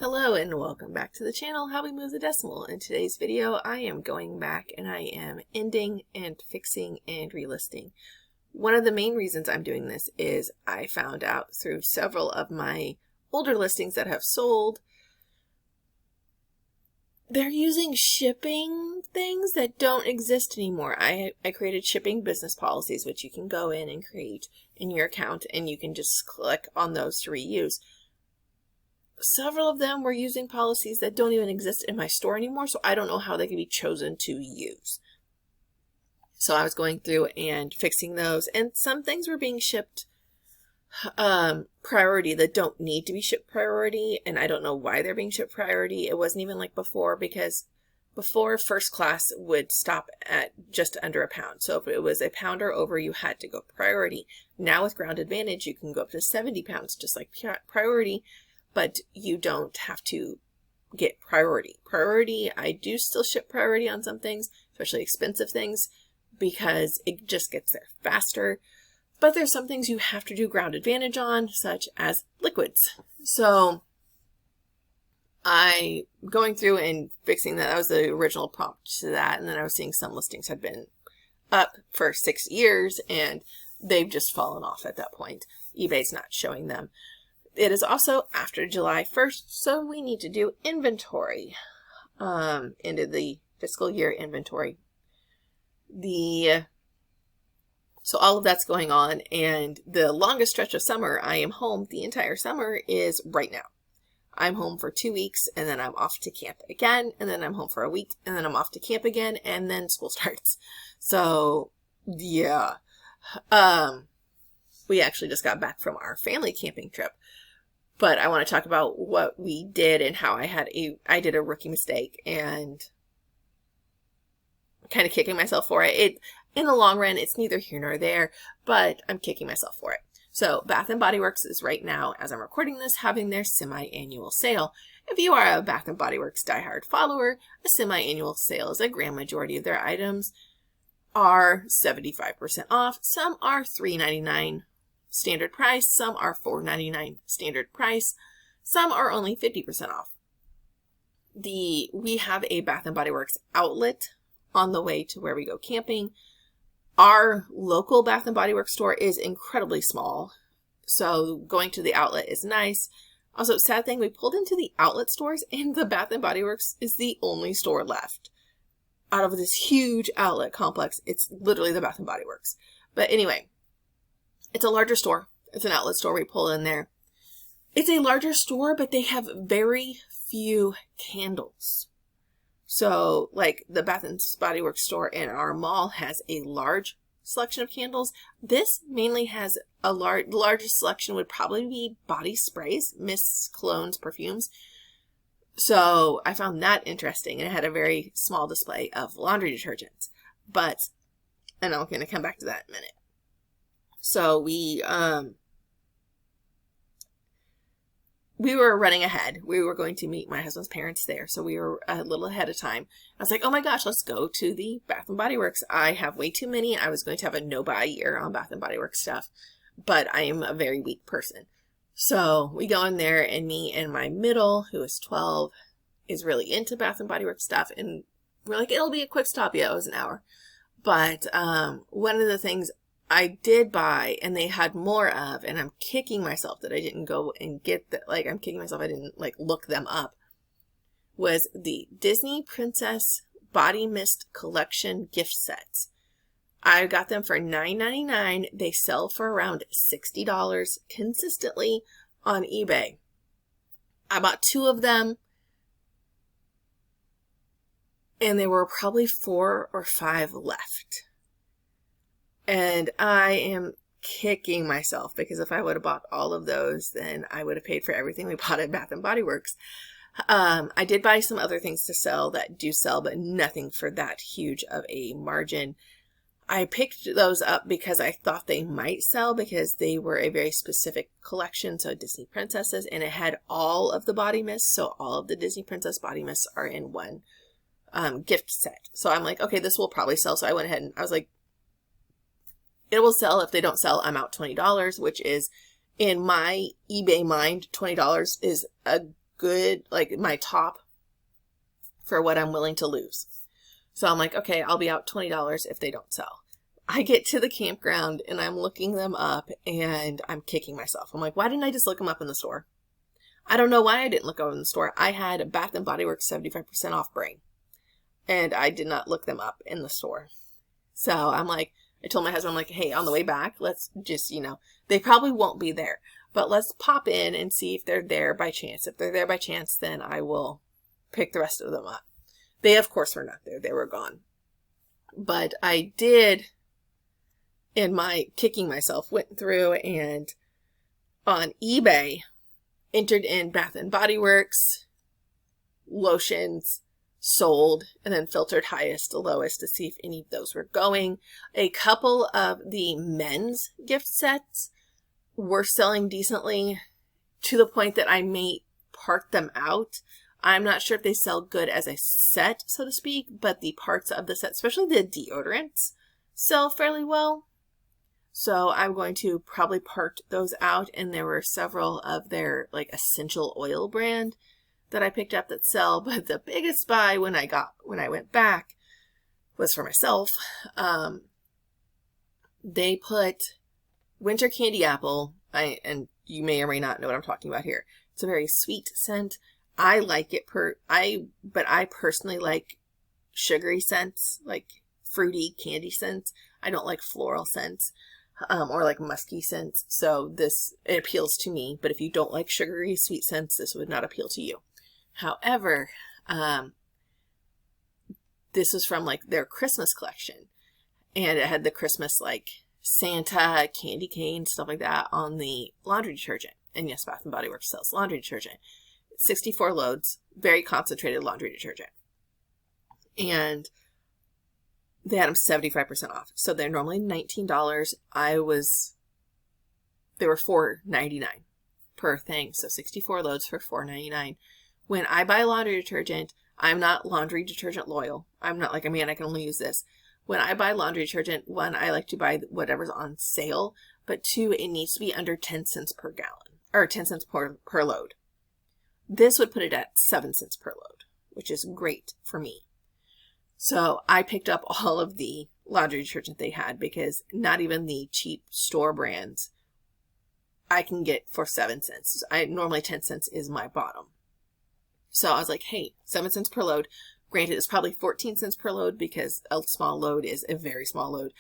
Hello and welcome back to the channel, How We Move the Decimal. In today's video, I am going back and I am ending and fixing and relisting. One of the main reasons I'm doing this is I found out through several of my older listings that have sold, they're using shipping things that don't exist anymore. I created shipping business policies, which you can go in and create in your account and you can just click on those to reuse. Several of them were using policies that don't even exist in my store anymore, so I don't know how they can be chosen to use. So I was going through and fixing those, and some things were being shipped priority that don't need to be shipped priority, and I don't know why they're being shipped priority. It wasn't even like before, because before first class would stop at just under a pound. So if it was a pound or over, you had to go priority. Now with Ground Advantage, you can go up to 70 pounds, just like priority, but you don't have to get priority. Priority, I do still ship priority on some things, especially expensive things, because it just gets there faster. But there's some things you have to do Ground Advantage on, such as liquids. So I going through and fixing that. That was the original prompt to that. And then I was seeing some listings had been up for 6 years and they've just fallen off at that point. eBay's not showing them. It is also after July 1st, so we need to do inventory. End of the fiscal year inventory. So all of that's going on, and the longest stretch of summer I am home the entire summer is right now. I'm home for 2 weeks, and then I'm off to camp again, and then I'm home for a week, and then I'm off to camp again, and then school starts. So, yeah. We actually just got back from our family camping trip. But I want to talk about what we did and how I did a rookie mistake and kind of kicking myself for it. In the long run, it's neither here nor there, but I'm kicking myself for it. So Bath & Body Works is right now, as I'm recording this, having their semi-annual sale. If you are a Bath & Body Works diehard follower, a semi-annual sale is a grand majority of their items are 75% off. Some are $3.99. standard price, some are $4.99 standard price, some are only 50% off. We have a Bath & Body Works outlet on the way to where we go camping. Our local Bath & Body Works store is incredibly small, so going to the outlet is nice. Also, sad thing, we pulled into the outlet stores and the Bath & Body Works is the only store left. Out of this huge outlet complex, it's literally the Bath & Body Works. But anyway, it's a larger store. It's an outlet store. We pull in there. It's a larger store, but they have very few candles. So, like the Bath & Body Works store in our mall has a large selection of candles. This mainly has the largest selection would probably be body sprays, mists, colognes, perfumes. So I found that interesting, and it had a very small display of laundry detergents. And I'm going to come back to that in a minute. So we were running ahead. We were going to meet my husband's parents there, so we were a little ahead of time. I was like, oh my gosh, let's go to the Bath & Body Works. I have way too many. I was going to have a no-buy year on Bath & Body Works stuff, but I am a very weak person. So we go in there, and me and my middle, who is 12, is really into Bath & Body Works stuff, and we're like, it'll be a quick stop. Yeah, it was an hour. But one of the things I did buy, and they had more of, and I'm kicking myself that I didn't go and get that. Like, I'm kicking myself I didn't look them up, was the Disney Princess Body Mist Collection gift sets. I got them for $9.99. They sell for around $60 consistently on eBay. I bought 2 of them, and there were probably 4 or 5 left. And I am kicking myself because if I would have bought all of those, then I would have paid for everything we bought at Bath & Body Works. I did buy some other things to sell that do sell, but nothing for that huge of a margin. I picked those up because I thought they might sell because they were a very specific collection. So Disney Princesses, and it had all of the body mists. So all of the Disney Princess body mists are in one gift set. So I'm like, okay, this will probably sell. So I went ahead and I was like, it will sell. If they don't sell, I'm out $20, which is, in my eBay mind, $20 is a good, like my top for what I'm willing to lose. So I'm like, okay, I'll be out $20 if they don't sell. I get to the campground and I'm looking them up and I'm kicking myself. I'm like, why didn't I just look them up in the store? I don't know why I didn't look over in the store. I had Bath and Body Works 75% off brain, and I did not look them up in the store. So I'm like, I told my husband, I'm like, hey, on the way back, let's just, they probably won't be there, but let's pop in and see if they're there by chance. If they're there by chance, then I will pick the rest of them up. They, of course, were not there. They were gone. But I did, in my kicking myself, went through and on eBay, entered in Bath and Body Works, lotions, sold, and then filtered highest to lowest to see if any of those were going. A couple of the men's gift sets were selling decently to the point that I may part them out. I'm not sure if they sell good as a set, so to speak, but the parts of the set, especially the deodorants, sell fairly well. So I'm going to probably part those out, and there were several of their like essential oil brand that I picked up that sell, but the biggest buy when I went back was for myself. They put winter candy apple, and you may or may not know what I'm talking about here. It's a very sweet scent. I like it but I personally like sugary scents, like fruity candy scents. I don't like floral scents. Or like musky scents. So it appeals to me, but if you don't like sugary sweet scents, this would not appeal to you. However, this was from like their Christmas collection, and it had the Christmas like Santa, candy cane, stuff like that on the laundry detergent. And yes, Bath and Body Works sells laundry detergent. 64 loads, very concentrated laundry detergent. And they had them 75% off. So they're normally $19. They were $4.99 per thing. So 64 loads for $4.99. When I buy laundry detergent, I'm not laundry detergent loyal. I'm not like, I can only use this. When I buy laundry detergent, one, I like to buy whatever's on sale, but two, it needs to be under 10 cents per gallon, or 10 cents per load. This would put it at 7 cents per load, which is great for me. So I picked up all of the laundry detergent they had, because not even the cheap store brands I can get for 7 cents. Normally 10 cents is my bottom. So I was like, hey, 7 cents per load. Granted, it's probably 14 cents per load because a small load is a very small load.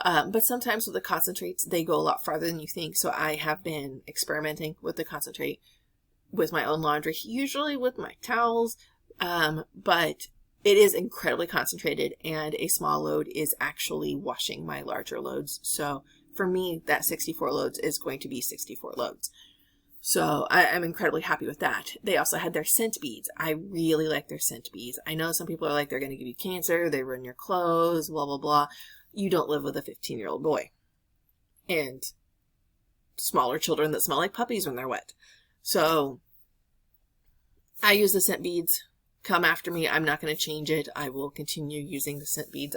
But sometimes with the concentrates, they go a lot farther than you think. So I have been experimenting with the concentrate with my own laundry, usually with my towels. But it is incredibly concentrated, and a small load is actually washing my larger loads. So for me, that 64 loads is going to be 64 loads. So I'm incredibly happy with that. They also had their scent beads. I really like their scent beads. I know some people are like, they're going to give you cancer, they ruin your clothes, blah, blah, blah. You don't live with a 15-year-old boy and smaller children that smell like puppies when they're wet. So I use the scent beads. Come after me. I'm not going to change it. I will continue using the scent beads.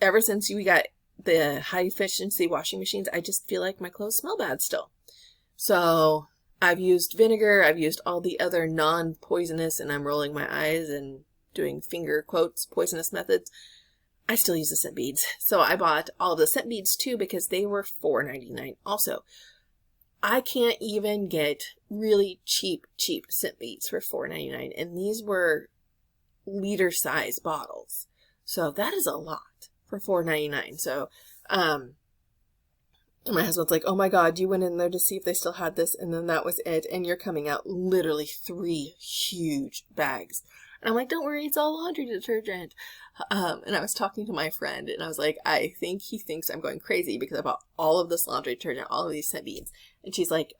Ever since we got the high efficiency washing machines, I just feel like my clothes smell bad still. So I've used vinegar. I've used all the other non-poisonous, and I'm rolling my eyes and doing finger quotes, poisonous methods. I still use the scent beads. So I bought all of the scent beads too, because they were $4.99 also. I can't even get really cheap scent beads for $4.99. And these were liter size bottles. So that is a lot for $4.99. So, and my husband's like, oh my God, you went in there to see if they still had this. And then that was it. And you're coming out literally 3 huge bags. And I'm like, don't worry, it's all laundry detergent. And I was talking to my friend, and I was like, I think he thinks I'm going crazy because I bought all of this laundry detergent, all of these scent beads. And she's like,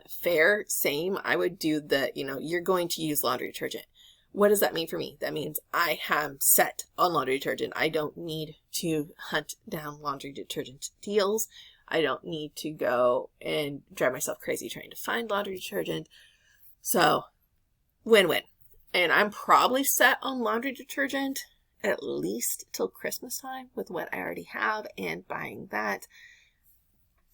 fair, same. I would do you're going to use laundry detergent. What does that mean for me? That means I am set on laundry detergent. I don't need to hunt down laundry detergent deals. I don't need to go and drive myself crazy trying to find laundry detergent. So, win-win. And I'm probably set on laundry detergent at least till Christmas time with what I already have and buying that.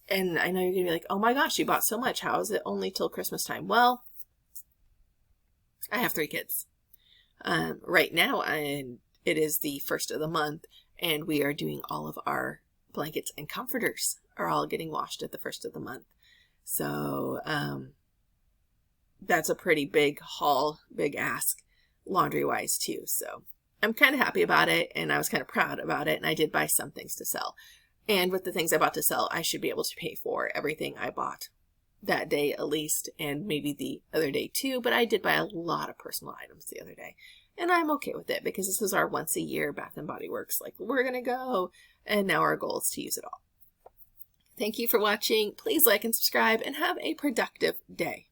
And I know you're going to be like, oh my gosh, you bought so much. How is it only till Christmas time? Well, I have 3 kids. Right now, it is the 1st of the month, and we are doing all of our blankets and comforters are all getting washed at the 1st of the month. So that's a pretty big haul, big ask, laundry-wise too. So I'm kind of happy about it, and I was kind of proud about it, and I did buy some things to sell. And with the things I bought to sell, I should be able to pay for everything I bought that day at least, and maybe the other day too, but I did buy a lot of personal items the other day. And I'm okay with it because this is our once a year Bath and Body Works, like we're going to go, and now our goal is to use it all. Thank you for watching. Please like and subscribe and have a productive day.